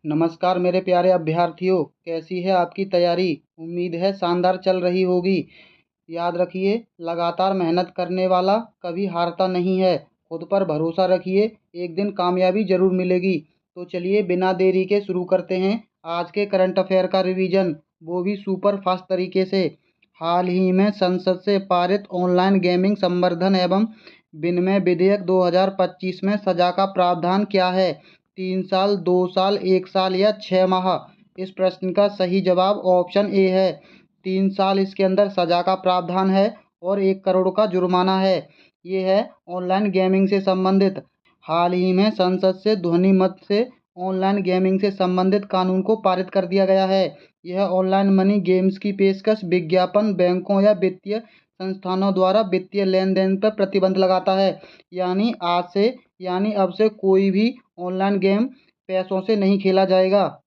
नमस्कार मेरे प्यारे अभ्यर्थियों, कैसी है आपकी तैयारी। उम्मीद है शानदार चल रही होगी। याद रखिए, लगातार मेहनत करने वाला कभी हारता नहीं है। खुद पर भरोसा रखिए, एक दिन कामयाबी ज़रूर मिलेगी। तो चलिए बिना देरी के शुरू करते हैं आज के करंट अफेयर का रिवीजन, वो भी सुपर फास्ट तरीके से। हाल ही में संसद से पारित ऑनलाइन गेमिंग संवर्धन एवं विनिमय विधेयक 2025 में सजा का प्रावधान क्या है? 3 साल, 2 साल, 1 साल या 6 माह? इस प्रश्न का सही जवाब ऑप्शन ए है। 3 साल इसके अंदर सजा का प्रावधान है और 1 करोड़ का जुर्माना है। ये है ऑनलाइन गेमिंग से संबंधित। हाल ही में संसद से ध्वनि मत से ऑनलाइन गेमिंग से संबंधित कानून को पारित कर दिया गया है। यह ऑनलाइन मनी गेम्स की पेशकश, विज्ञापन, बैंकों या वित्तीय संस्थानों द्वारा वित्तीय लेन देन पर प्रतिबंध लगाता है। यानी अब से कोई भी ऑनलाइन गेम पैसों से नहीं खेला जाएगा।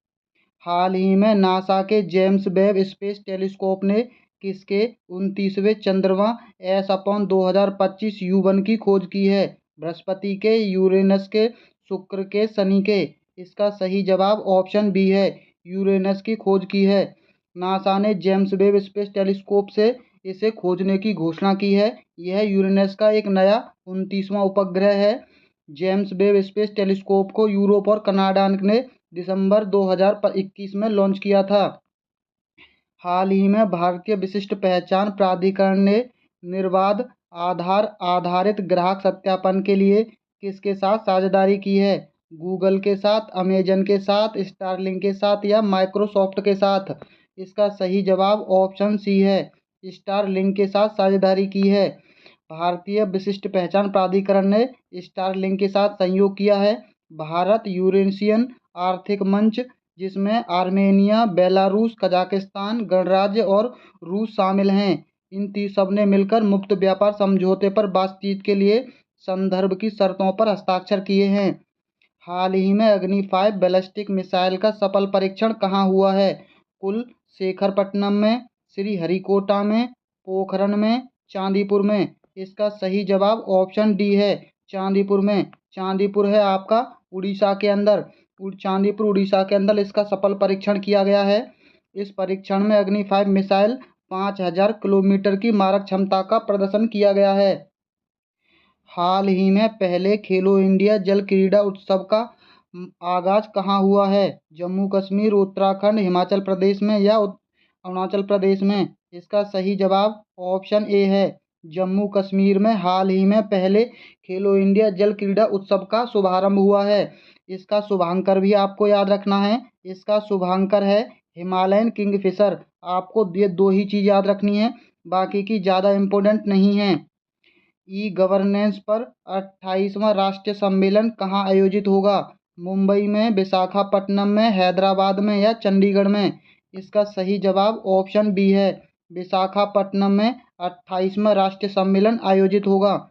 हाल ही में नासा के जेम्स वेब स्पेस टेलीस्कोप ने किसके 29वें चंद्रमा S/2025 U1 की खोज की है? बृहस्पति के, यूरेनस के, शुक्र के, शनि के? इसका सही जवाब ऑप्शन बी है, यूरेनस की खोज की है। नासा ने जेम्स वेब स्पेस टेलीस्कोप से इसे खोजने की घोषणा की है। यह यूरेनस का एक नया 29वां उपग्रह है। जेम्स वेब स्पेस टेलीस्कोप को यूरोप और कनाडा ने दिसंबर 2021 में लॉन्च किया था। हाल ही में भारतीय विशिष्ट पहचान प्राधिकरण ने निर्बाध आधार आधारित ग्राहक सत्यापन के लिए किसके साथ साझेदारी की है? गूगल के साथ, अमेजन के साथ, स्टारलिंक के साथ या माइक्रोसॉफ्ट के साथ? इसका सही जवाब ऑप्शन सी है, स्टारलिंक के साथ साझेदारी की है। भारतीय विशिष्ट पहचान प्राधिकरण ने स्टारलिंक के साथ सहयोग किया है। भारत यूरेशियन आर्थिक मंच, जिसमें आर्मेनिया, बेलारूस, कजाकिस्तान गणराज्य और रूस शामिल हैं, इन सब ने मिलकर मुक्त व्यापार समझौते पर बातचीत के लिए संदर्भ की शर्तों पर हस्ताक्षर किए हैं। हाल ही में अग्नि 5 बैलिस्टिक मिसाइल का सफल परीक्षण कहाँ हुआ है? कुलशेखरपट्टनम में, श्रीहरिकोटा में, पोखरण में, चांदीपुर में? इसका सही जवाब ऑप्शन डी है, चांदीपुर में। चांदीपुर है आपका उड़ीसा के अंदर। चांदीपुर उड़ीसा के अंदर इसका सफल परीक्षण किया गया है। इस परीक्षण में अग्नि 5 मिसाइल 5000 किलोमीटर की मारक क्षमता का प्रदर्शन किया गया है। हाल ही में पहले खेलो इंडिया जल क्रीड़ा उत्सव का आगाज कहाँ हुआ है? जम्मू कश्मीर, उत्तराखंड, हिमाचल प्रदेश में या अरुणाचल प्रदेश में? इसका सही जवाब ऑप्शन ए है, जम्मू कश्मीर में। हाल ही में पहले खेलो इंडिया जल क्रीड़ा उत्सव का शुभारंभ हुआ है। इसका शुभांकर भी आपको याद रखना है। इसका शुभांकर है हिमालयन किंगफिशर। आपको ये दो ही चीज़ याद रखनी है, बाकी की ज़्यादा इम्पोर्टेंट नहीं है। ई गवर्नेंस पर 28वां राष्ट्रीय सम्मेलन कहाँ आयोजित होगा? मुंबई में, विशाखापट्टनम में, हैदराबाद में या चंडीगढ़ में? इसका सही जवाब ऑप्शन बी है, विशाखापट्टनम में 28वां राष्ट्रीय सम्मेलन आयोजित होगा।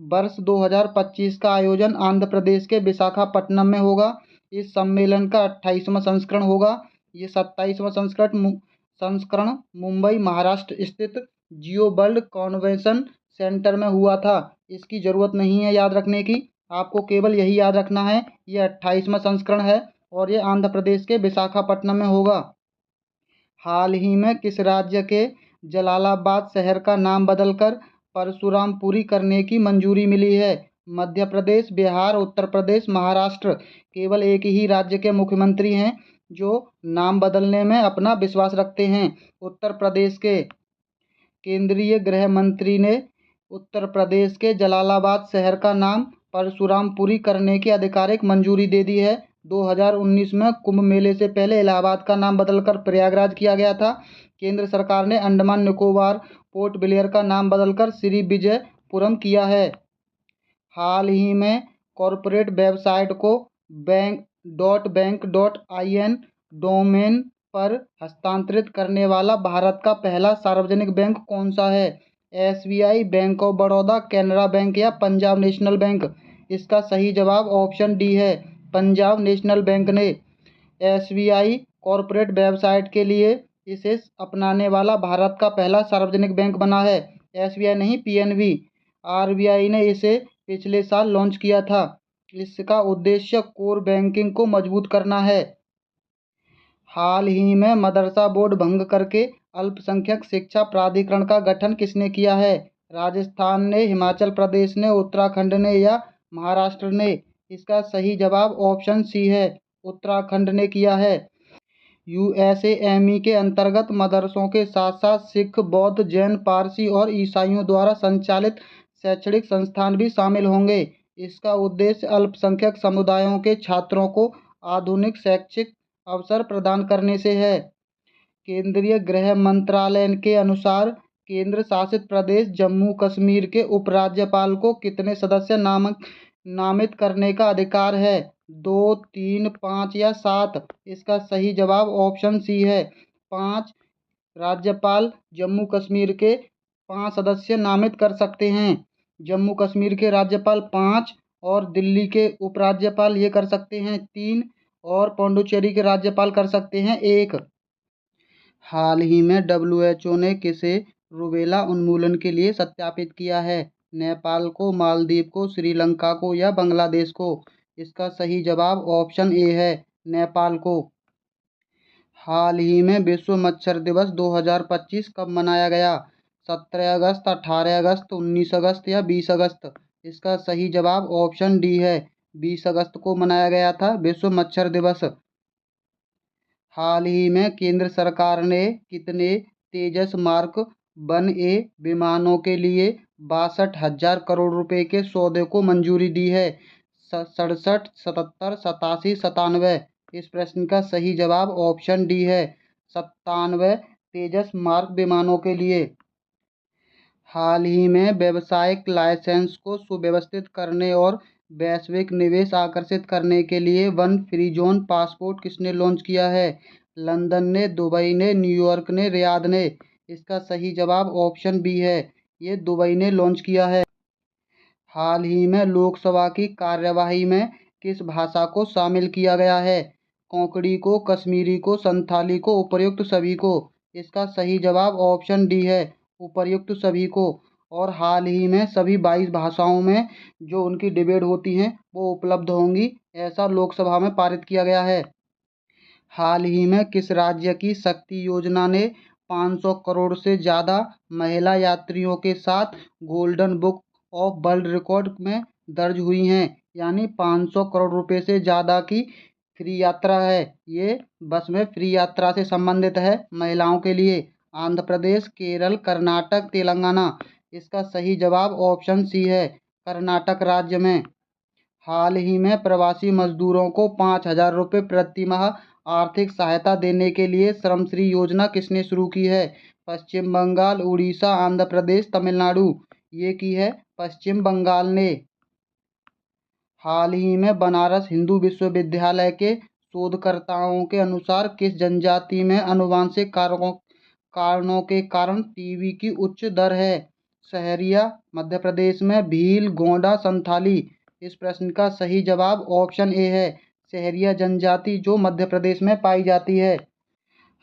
वर्ष 2025 का आयोजन आंध्र प्रदेश के विशाखापट्टनम में होगा। इस सम्मेलन का 28वां संस्करण होगा। ये 27वां संस्करण मुंबई, महाराष्ट्र स्थित जियो वर्ल्ड कॉन्वेंशन सेंटर में हुआ था। इसकी ज़रूरत नहीं है याद रखने की, आपको केवल यही याद रखना है, ये 28वां संस्करण है और ये आंध्र प्रदेश के विशाखापट्टनम में होगा। हाल ही में किस राज्य के जलालाबाद शहर का नाम बदलकर परशुरामपुरी करने की मंजूरी मिली है? मध्य प्रदेश, बिहार, उत्तर प्रदेश, महाराष्ट्र? केवल एक ही राज्य के मुख्यमंत्री हैं जो नाम बदलने में अपना विश्वास रखते हैं, उत्तर प्रदेश के। केंद्रीय गृह मंत्री ने उत्तर प्रदेश के जलालाबाद शहर का नाम परशुरामपुरी करने की आधिकारिक मंजूरी दे दी है। 2019 में कुंभ मेले से पहले इलाहाबाद का नाम बदलकर प्रयागराज किया गया था। केंद्र सरकार ने अंडमान निकोबार पोर्ट ब्लेयर का नाम बदलकर श्री विजयपुरम किया है। हाल ही में कॉरपोरेट वेबसाइट को बैंक.in डोमेन पर हस्तांतरित करने वाला भारत का पहला सार्वजनिक बैंक कौन सा है? SBI, bank of Baroda, Canara bank या पंजाब नेशनल बैंक? इसका सही जवाब ऑप्शन डी है, पंजाब नेशनल बैंक ने SBI कॉरपोरेट वेबसाइट के लिए इसे अपनाने वाला भारत का पहला सार्वजनिक बैंक बना है। SBI नहीं, PNB। RBI ने इसे पिछले साल लॉन्च किया था। इसका उद्देश्य कोर बैंकिंग को मजबूत करना है। हाल ही में मदरसा बोर्ड भंग करके अल्पसंख्यक शिक्षा प्राधिकरण का गठन किसने किया है? राजस्थान ने, हिमाचल प्रदेश ने, उत्तराखंड ने या महाराष्ट्र ने? इसका सही जवाब ऑप्शन सी है, उत्तराखंड ने किया है। यूएसएएमई के अंतर्गत मदरसों के साथ साथ सिख, बौद्ध, जैन, पारसी और ईसाइयों द्वारा संचालित शैक्षणिक संस्थान भी शामिल होंगे। इसका उद्देश्य अल्पसंख्यक समुदायों के छात्रों को आधुनिक शैक्षिक अवसर प्रदान करने से है। केंद्रीय गृह मंत्रालय के अनुसार केंद्र शासित प्रदेश जम्मू कश्मीर के उपराज्यपाल को कितने सदस्य नामित करने का अधिकार है? 2, 3, 5 या 7? इसका सही जवाब ऑप्शन सी है, 5। राज्यपाल जम्मू कश्मीर के 5 सदस्य नामित कर सकते हैं। जम्मू कश्मीर के राज्यपाल 5 और दिल्ली के उपराज्यपाल ये कर सकते हैं 3 और पौंडुचेरी के राज्यपाल कर सकते हैं 1। हाल ही में WHO ने किसे रूबेला उन्मूलन के लिए सत्यापित किया है? नेपाल को, मालदीव को, श्रीलंका को या बांग्लादेश को? इसका सही जवाब ऑप्शन ए है, नेपाल को। हाल ही में विश्व मच्छर दिवस 2025 कब मनाया गया? 17 अगस्त, 18 अगस्त, 19 अगस्त या 20 अगस्त? इसका सही जवाब ऑप्शन डी है, 20 अगस्त को मनाया गया था विश्व मच्छर दिवस। हाल ही में केंद्र सरकार ने कितने तेजस मार्क 1A विमानों के लिए 62,000 करोड़ रुपए के सौदे को मंजूरी दी है? 67, 77, 87, 97? इस प्रश्न का सही जवाब ऑप्शन डी है, 97 तेजस मार्क विमानों के लिए। हाल ही में व्यावसायिक लाइसेंस को सुव्यवस्थित करने और वैश्विक निवेश आकर्षित करने के लिए वन फ्री जोन पासपोर्ट किसने लॉन्च किया है? लंदन ने, दुबई ने, न्यूयॉर्क ने, रियाद ने? इसका सही जवाब ऑप्शन बी है, ये दुबई ने लॉन्च किया है। हाल ही में लोकसभा की कार्यवाही में किस भाषा को शामिल किया गया है? कोंकणी को, कश्मीरी को, संथाली को, उपर्युक्त सभी को? इसका सही जवाब ऑप्शन डी है, उपर्युक्त सभी को। और हाल ही में सभी 22 भाषाओं में जो उनकी डिबेट होती हैं वो उपलब्ध होंगी, ऐसा लोकसभा में पारित किया गया है। हाल ही में किस राज्य की शक्ति योजना ने 500 करोड़ से ज़्यादा महिला यात्रियों के साथ golden book of world record में दर्ज हुई हैं? यानी 500 करोड़ रुपए से ज़्यादा की फ्री यात्रा है। ये बस में फ्री यात्रा से संबंधित है महिलाओं के लिए। आंध्र प्रदेश, केरल, कर्नाटक, तेलंगाना? इसका सही जवाब ऑप्शन सी है, कर्नाटक राज्य में। हाल ही में प्रवासी मजदूरों को 5,000 रुपये प्रति माह आर्थिक सहायता देने के लिए श्रमश्री योजना किसने शुरू की है? पश्चिम बंगाल, उड़ीसा, आंध्र प्रदेश, तमिलनाडु? ये की है पश्चिम बंगाल ने। हाल ही में बनारस हिंदू विश्वविद्यालय के शोधकर्ताओं के अनुसार किस जनजाति में आनुवंशिक कारणों के कारण टीबी की उच्च दर है? सहरिया, मध्य प्रदेश में, भील, गोंडा, संथाली? इस प्रश्न का सही जवाब ऑप्शन ए है, सहरिया जनजाति, जो मध्य प्रदेश में पाई जाती है।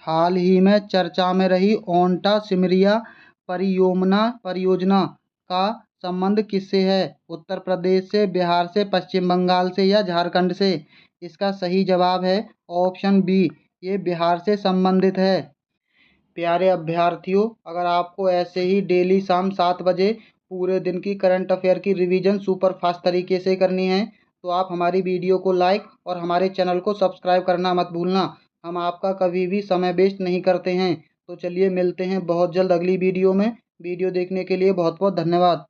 हाल ही में चर्चा में रही ओंटा सिमरिया परियोजना का संबंध किससे है? उत्तर प्रदेश से, बिहार से, पश्चिम बंगाल से या झारखंड से? इसका सही जवाब है ऑप्शन बी, ये बिहार से संबंधित है। प्यारे अभ्यर्थियों, अगर आपको ऐसे ही डेली शाम 7 बजे पूरे दिन की करंट अफेयर की रिवीजन सुपर फास्ट तरीके से करनी है तो आप हमारी वीडियो को लाइक और हमारे चैनल को सब्सक्राइब करना मत भूलना। हम आपका कभी भी समय वेस्ट नहीं करते हैं। तो चलिए मिलते हैं बहुत जल्द अगली वीडियो में। वीडियो देखने के लिए बहुत बहुत धन्यवाद।